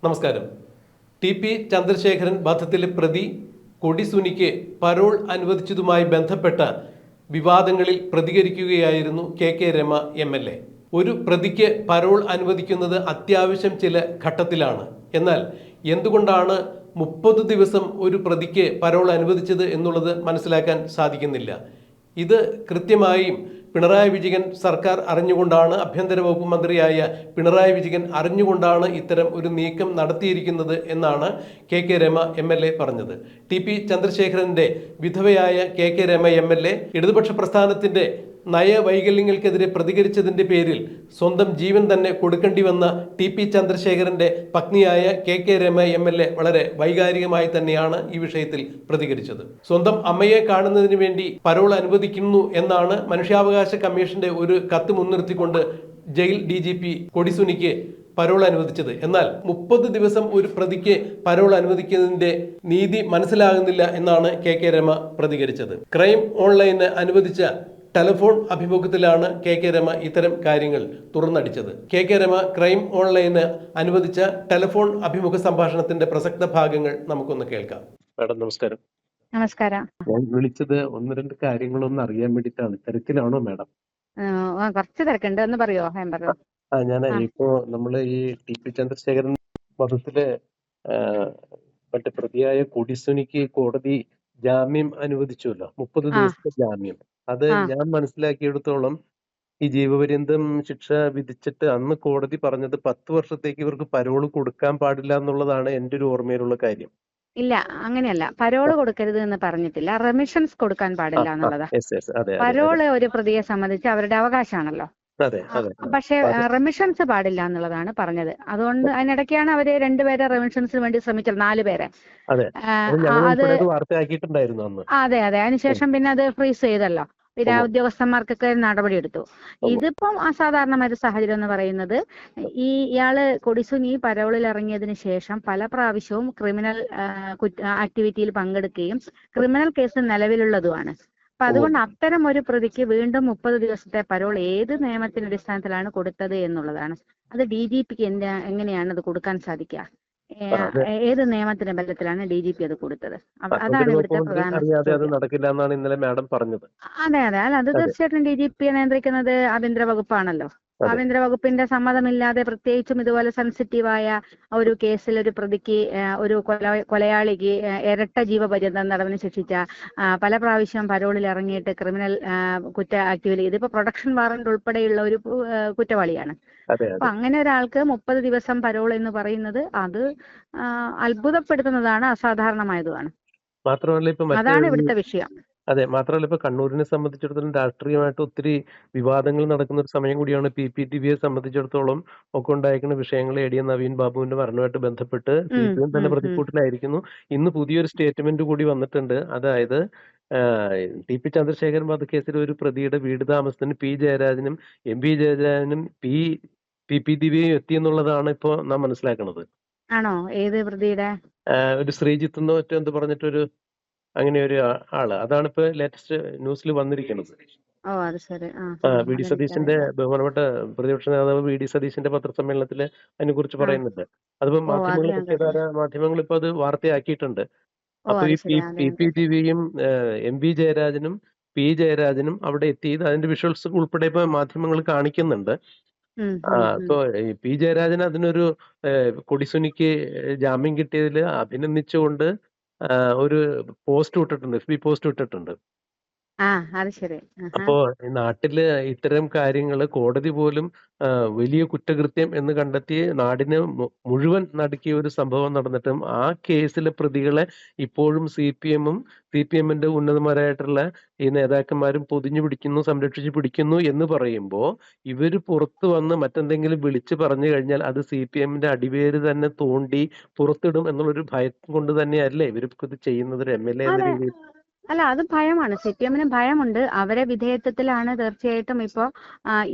നമസ്കാരം. ടി.പി. ചന്ദ്രശേഖരൻ വധത്തിലെ പ്രതി കൊടിസുനിക്ക് പരോൾ അനുവദിച്ചതുമായി ബന്ധപ്പെട്ട വിവാദങ്ങളിൽ പ്രതികരിക്കുകയായിരുന്നു കെ രമ എം.എൽ.എ. ഒരു പ്രതിക്ക് പരോൾ അനുവദിക്കുന്നത് അത്യാവശ്യം ചില ഘട്ടത്തിലാണ്. എന്നാൽ എന്തുകൊണ്ടാണ് 30 ദിവസം ഒരു പ്രതിക്ക് പരോൾ അനുവദിച്ചത് എന്നുള്ളത് മനസ്സിലാക്കാൻ സാധിക്കുന്നില്ല. ഇത് കൃത്യമായും പിണറായി വിജയൻ സർക്കാർ അറിഞ്ഞുകൊണ്ടാണ്, ആഭ്യന്തര വകുപ്പ് മന്ത്രിയായ പിണറായി വിജയൻ അറിഞ്ഞുകൊണ്ടാണ് ഇത്തരം ഒരു നീക്കം നടത്തിയിരിക്കുന്നത് എന്നാണ് കെ രമ എം.എൽ.എ. പറഞ്ഞത്. ടി.പി. ചന്ദ്രശേഖരന്റെ വിധവയായ കെ രമ എം.എൽ.എ. ഇടതുപക്ഷ പ്രസ്ഥാനത്തിന്റെ നയവൈകല്യങ്ങൾക്കെതിരെ പ്രതികരിച്ചതിന്റെ പേരിൽ സ്വന്തം ജീവൻ തന്നെ കൊടുക്കേണ്ടി വന്ന ടി.പി. ചന്ദ്രശേഖരന്റെ പത്നിയായ കെ രമ എം.എൽ.എ. വളരെ വൈകാരികമായി തന്നെയാണ് ഈ വിഷയത്തിൽ പ്രതികരിച്ചത്. സ്വന്തം അമ്മയെ കാണുന്നതിന് വേണ്ടി പരോൾ അനുവദിക്കുന്നു എന്നാണ് മനുഷ്യാവകാശ കമ്മീഷന്റെ ഒരു കത്ത് മുൻനിർത്തിക്കൊണ്ട് ജയിൽ DGP കൊടിസുനിക്ക് പരോൾ അനുവദിച്ചത്. എന്നാൽ 30 ദിവസം ഒരു പ്രതിക്ക് പരോൾ അനുവദിക്കുന്നതിന്റെ നീതി മനസ്സിലാകുന്നില്ല എന്നാണ് കെ രമ പ്രതികരിച്ചത്. ക്രൈം ഓൺലൈന് അനുവദിച്ച ടെലിഫോൺ അഭിമുഖത്തിലാണ് കെ രമ ഇത്തരം കാര്യങ്ങൾ തുറന്നടിച്ചത്. കെ രമ ക്രൈം ഓൺലൈന് അനുവദിച്ച ടെലിഫോൺ അഭിമുഖ സംഭാഷണത്തിന്റെ പ്രസക്ത ഭാഗങ്ങൾ നമുക്കൊന്ന് കേൾക്കാം. മാഡം നമസ്കാരം. നമസ്കാരം. ഞാൻ വിളിച്ചത് ഒന്ന് രണ്ട് കാര്യങ്ങളൊന്നും അറിയാൻ വേണ്ടിയിട്ടാണ്. തിരക്കിലാണോ മാഡം? കുറച്ച് തിരക്കുണ്ട്, ഒന്ന് പറയോ? ഞാൻ ഇപ്പോ നമ്മള് ഈ ടി.പി. ചന്ദ്രശേഖരൻ വധത്തില് മറ്റേ പ്രതിയായ കൊടിസുനിക്ക് കോടതി ജാമ്യം അനുവദിച്ചുവല്ലോ, 30 ദിവസത്തെ ജാമ്യം. അത് ഞാൻ മനസ്സിലാക്കിയെടുത്തോളം ഈ ജീവപര്യന്തം ശിക്ഷ വിധിച്ചിട്ട് അന്ന് കോടതി പറഞ്ഞത് 10 വർഷത്തേക്ക് ഇവർക്ക് പരോള് കൊടുക്കാൻ പാടില്ല എന്നുള്ളതാണ് എൻ്റെ ഒരു ഓർമ്മയിലുള്ള കാര്യം. ഇല്ല, അങ്ങനെയല്ല. പരോള് കൊടുക്കരുത് എന്ന് പറഞ്ഞിട്ടില്ല, റെമിഷൻസ് കൊടുക്കാൻ പാടില്ല എന്നുള്ളതാ. പരോള് ഒരു പ്രതിയെ സംബന്ധിച്ച് അവരുടെ അവകാശമാണല്ലോ. പക്ഷെ റെമിഷൻസ് പാടില്ല എന്നുള്ളതാണ് പറഞ്ഞത്. അതുകൊണ്ട് അതിനിടയ്ക്കാണ് അവര് രണ്ടുപേരെ റെമിഷൻസിന് വേണ്ടി ശ്രമിച്ചത്, 4 പേരെ. അത് അതെ. അതിനുശേഷം പിന്നെ അത് ഫ്രീസ് ചെയ്തല്ലോ. പിന്നെ ഉദ്യോഗസ്ഥന്മാർക്കൊക്കെ നടപടി എടുത്തു. ഇതിപ്പം അസാധാരണമായ ഒരു സാഹചര്യം എന്ന് പറയുന്നത്, ഇയാള് കൊടിസുനി പരോളിൽ ഇറങ്ങിയതിന് ശേഷം പല പ്രാവശ്യവും ക്രിമിനൽ ആക്ടിവിറ്റിയിൽ പങ്കെടുക്കുകയും ക്രിമിനൽ കേസ് നിലവിലുള്ളതുമാണ്. അപ്പൊ അതുകൊണ്ട് അത്തരം ഒരു പ്രതിക്ക് വീണ്ടും 30 ദിവസത്തെ പരോൾ ഏത് നിയമത്തിന്റെ അടിസ്ഥാനത്തിലാണ് കൊടുത്തത് എന്നുള്ളതാണ്. അത് DGPക്ക് എങ്ങനെയാണ് അത് കൊടുക്കാൻ സാധിക്കുക? ഏത് നിയമത്തിന്റെ ബലത്തിലാണ് DGP അത് കൊടുത്തത്? അതാണ് ഇവിടുത്തെ പ്രധാന. അതെ. അല്ല, അത് തീർച്ചയായിട്ടും DGP നിയന്ത്രിക്കുന്നത് ആഭ്യന്തര വകുപ്പാണല്ലോ. ആഭ്യന്തര വകുപ്പിന്റെ സമ്മതമില്ലാതെ, പ്രത്യേകിച്ചും ഇതുപോലെ സെൻസിറ്റീവായ ഒരു കേസിൽ ഒരു പ്രതിക്ക്, ഒരു കൊലയാളിക്ക് ഇരട്ട ജീവപര്യന്തം തടവിന് ശിക്ഷിച്ച, പല പ്രാവശ്യം പരോളിൽ ഇറങ്ങിയിട്ട് ക്രിമിനൽ കുറ്റ ആക്ടിവിറ്റി, ഇതിപ്പോ പ്രൊഡക്ഷൻ വാറന്റ് ഉൾപ്പെടെയുള്ള ഒരു കുറ്റവാളിയാണ്. അപ്പൊ അങ്ങനെ ഒരാൾക്ക് 30 ദിവസം പരോൾ എന്ന് പറയുന്നത് അത് അത്ഭുതപ്പെടുത്തുന്നതാണ്, അസാധാരണമായതുമാണ്. അതാണ് ഇവിടുത്തെ വിഷയം. അതെ, മാത്രമല്ല ഇപ്പൊ കണ്ണൂരിനെ സംബന്ധിച്ചിടത്തോളം രാഷ്ട്രീയമായിട്ട് ഒത്തിരി വിവാദങ്ങൾ നടക്കുന്ന ഒരു സമയം കൂടിയാണ്. PPTVയെ സംബന്ധിച്ചിടത്തോളം ഒക്കെ ഉണ്ടായിരിക്കുന്ന വിഷയങ്ങൾ നവീൻ ബാബുവിന്റെ മരണവുമായിട്ട് ബന്ധപ്പെട്ട് CPM തന്നെ പ്രതിക്കൂട്ടിലായിരിക്കുന്നു. ഇന്ന് പുതിയൊരു സ്റ്റേറ്റ്മെന്റ് കൂടി വന്നിട്ടുണ്ട്. അതായത് ടി.പി. ചന്ദ്രശേഖരൻ വധക്കേസിൽ ഒരു പ്രതിയുടെ വീട് താമസത്തിന് P. ജയരാജനും MP ജയരാജനും PPTVയും എത്തിയെന്നുള്ളതാണ് ഇപ്പൊ നാം മനസ്സിലാക്കുന്നത്. ആണോ? ഏത് പ്രതിയുടെ? ഒരു ശ്രീജിത്ത് എന്നോ എന്ത് പറഞ്ഞിട്ടൊരു അങ്ങനെ ഒരു ആള്. അതാണ് ഇപ്പൊ ലേറ്റസ്റ്റ് ന്യൂസിൽ വന്നിരിക്കുന്നത്. വി.ഡി. സതീശന്റെ, ബഹുമാനപ്പെട്ട പ്രതിപക്ഷ നേതാവ് വി.ഡി. സതീശന്റെ പത്രസമ്മേളനത്തില് അതിനെ കുറിച്ച് പറയുന്നുണ്ട്. അതിപ്പോ മാധ്യമങ്ങൾ ഇപ്പൊ അത് വാർത്തയാക്കിയിട്ടുണ്ട്. അപ്പൊ ഈ PPTVയും MP ജയരാജനും P. ജയരാജനും അവിടെ എത്തി അതിന്റെ വിഷ്വൽസ് ഉൾപ്പെടെ ഇപ്പൊ മാധ്യമങ്ങൾ കാണിക്കുന്നുണ്ട്. ഇപ്പൊ P. ജയരാജൻ അതിനൊരു കൊടിസുനിക്ക് ജാമ്യം കിട്ടിയതിൽ അഭിനന്ദിച്ചുകൊണ്ട് ഒരു പോസ്റ്റ് വിട്ടിട്ടുണ്ട്, FB പോസ്റ്റ് വിട്ടിട്ടുണ്ട്. അപ്പോ നാട്ടില് ഇത്തരം കാര്യങ്ങള് കോടതി പോലും വലിയ കുറ്റകൃത്യം എന്ന് കണ്ടെത്തി നാടിനെ മുഴുവൻ നടുക്കിയ ഒരു സംഭവം നടന്നിട്ടും ആ കേസിലെ പ്രതികളെ ഇപ്പോഴും CPMന്റെ ഉന്നതന്മാരായിട്ടുള്ള ഈ നേതാക്കന്മാരും പൊതിഞ്ഞു പിടിക്കുന്നു, സംരക്ഷിച്ചു പിടിക്കുന്നു എന്ന് പറയുമ്പോൾ ഇവര് പുറത്തു വന്ന് മറ്റെന്തെങ്കിലും വിളിച്ചു പറഞ്ഞു കഴിഞ്ഞാൽ അത് CPMന്റെ അടിവേര് തന്നെ തോണ്ടി പുറത്തിടും എന്നുള്ളൊരു ഭയം കൊണ്ട് തന്നെയല്ലേ ഇവർക്ക് ഇത് ചെയ്യുന്നത്, ഒരു MLA എന്ന രീതിയിൽ? അല്ല, അത് ഭയമാണ്. CPMന് ഭയമുണ്ട്. അവരെ വിധേയത്വത്തിലാണ് തീർച്ചയായിട്ടും ഇപ്പോ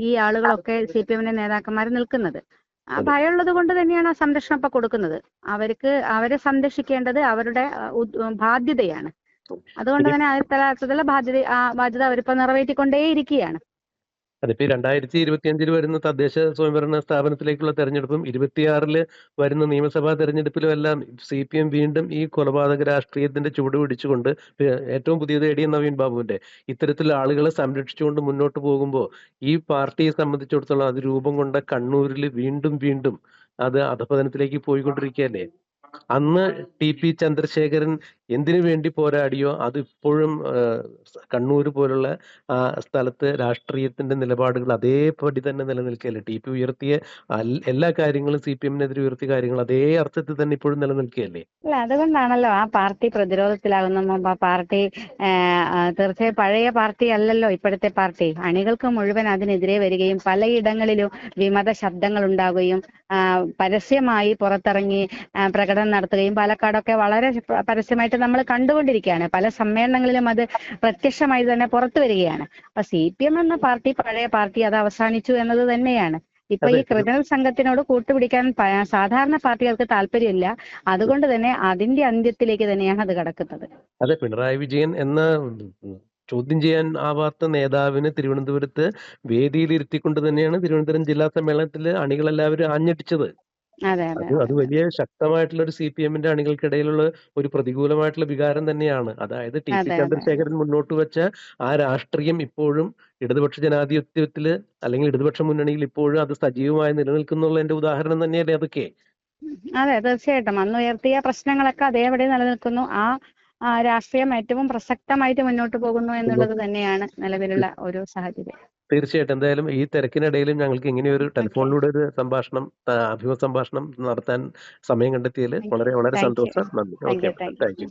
ഈ ആളുകളൊക്കെ, CPMന്റെ നേതാക്കന്മാർ നിൽക്കുന്നത്. ഭയമുള്ളത് കൊണ്ട് തന്നെയാണ് ആ സംരക്ഷണം ഇപ്പൊ കൊടുക്കുന്നത്. അവരെ സംരക്ഷിക്കേണ്ടത് അവരുടെ ബാധ്യതയാണ്. അതുകൊണ്ട് തന്നെ ആദ്യത്തെ ബാധ്യത അവരിപ്പോ നിറവേറ്റിക്കൊണ്ടേയിരിക്കുകയാണ്. അതിപ്പോ 2025 വരുന്ന തദ്ദേശ സ്വയംഭരണ സ്ഥാപനത്തിലേക്കുള്ള തെരഞ്ഞെടുപ്പും 26 വരുന്ന നിയമസഭാ തെരഞ്ഞെടുപ്പിലും എല്ലാം CPM വീണ്ടും ഈ കൊലപാതക രാഷ്ട്രീയത്തിന്റെ ചുവട് പിടിച്ചുകൊണ്ട് ഏറ്റവും പുതിയത് നവീൻ ബാബുവിന്റെ ഇത്തരത്തിലുള്ള ആളുകളെ സംരക്ഷിച്ചുകൊണ്ട് മുന്നോട്ട് പോകുമ്പോൾ ഈ പാർട്ടിയെ സംബന്ധിച്ചിടത്തോളം അത് രൂപം കൊണ്ട കണ്ണൂരിൽ വീണ്ടും വീണ്ടും അത് അധപതനത്തിലേക്ക് പോയിക്കൊണ്ടിരിക്കുകയല്ലേ. അന്ന് TP ചന്ദ്രശേഖരൻ എന്തിനു വേണ്ടി പോരാടിയോ അത് ഇപ്പോഴും കണ്ണൂർ പോലുള്ള സ്ഥലത്ത് രാഷ്ട്രീയത്തിന്റെ നിലപാടുകൾ അതേപടി തന്നെ നിലനിൽക്കുകയല്ലേ. TP ഉയർത്തിയ എല്ലാ കാര്യങ്ങളും CPM-നെതിരെ ഉയർത്തിയ കാര്യങ്ങൾ അതേ അർത്ഥത്തിൽ തന്നെ ഇപ്പോഴും നിലനിൽക്കുകയല്ലേ. അല്ല, അതുകൊണ്ടാണല്ലോ ആ പാർട്ടി പ്രതിരോധത്തിലാകുന്ന പാർട്ടി തീർച്ചയായും പഴയ പാർട്ടി അല്ലല്ലോ ഇപ്പോഴത്തെ പാർട്ടി. അണികൾക്ക് മുഴുവൻ അതിനെതിരെ വരികയും പലയിടങ്ങളിലും വിമത ശബ്ദങ്ങൾ ഉണ്ടാകുകയും പരസ്യമായി പുറത്തിറങ്ങി പ്രകടനം നടത്തുകയും പാലക്കാടൊക്കെ വളരെ പരസ്യമായിട്ട് നമ്മൾ കണ്ടുകൊണ്ടിരിക്കുകയാണ്. പല സമ്മേളനങ്ങളിലും അത് പ്രത്യക്ഷമായി തന്നെ പുറത്തു വരികയാണ്. അപ്പൊ CPM എന്ന പാർട്ടി പഴയ പാർട്ടി അത് അവസാനിച്ചു എന്നത് തന്നെയാണ്. ഇപ്പൊ ഈ ക്രിമിനൽ സംഘത്തിനോട് കൂട്ടുപിടിക്കാൻ സാധാരണ പാർട്ടികൾക്ക് താല്പര്യമില്ല. അതുകൊണ്ട് തന്നെ അതിന്റെ അന്ത്യത്തിലേക്ക് തന്നെയാണ് അത് കടക്കുന്നത്. അതെ, പിണറായി വിജയൻ എന്ന ചോദ്യം ചെയ്യാൻ ആവാത്ത നേതാവിന് തിരുവനന്തപുരത്ത് വേദിയിൽ ഇരുത്തിക്കൊണ്ട് തന്നെയാണ് തിരുവനന്തപുരം ജില്ലാ സമ്മേളനത്തിൽ അണികളെല്ലാവരും ആഞ്ഞടിച്ചത്. അത് വലിയ ശക്തമായിട്ടുള്ള ഒരു CPM-ന്റെ അണികൾക്കിടയിലുള്ള ഒരു പ്രതികൂലമായിട്ടുള്ള വികാരം തന്നെയാണ്. അതായത് TP ചന്ദ്രശേഖരൻ മുന്നോട്ട് വെച്ച ആ രാഷ്ട്രീയം ഇപ്പോഴും ഇടതുപക്ഷ ജനാധിപത്യത്തില് അല്ലെങ്കിൽ ഇടതുപക്ഷ മുന്നണിയിൽ ഇപ്പോഴും അത് സജീവമായി നിലനിൽക്കുന്നുള്ളതിന്റെ ഉദാഹരണം തന്നെയല്ലേ അതൊക്കെ. അതെ, തീർച്ചയായിട്ടും അന്ന് ഉയർത്തിയ പ്രശ്നങ്ങളൊക്കെ അതേപടി നിലനിൽക്കുന്നു. ആ രാഷ്ട്രീയം ഏറ്റവും പ്രസക്തമായിട്ട് മുന്നോട്ട് പോകുന്നു എന്നുള്ളത് തന്നെയാണ് നിലവിലുള്ള ഒരു സാഹചര്യം. തീർച്ചയായിട്ടും. എന്തായാലും ഈ തിരക്കിനിടയിലും ഞങ്ങൾക്ക് ഇങ്ങനെയൊരു ടെലിഫോണിലൂടെ ഒരു അഭിമുഖ സംഭാഷണം നടത്താൻ സമയം കണ്ടെത്തിയതിൽ വളരെ വളരെ സന്തോഷം. നന്ദി. Okay, thank you.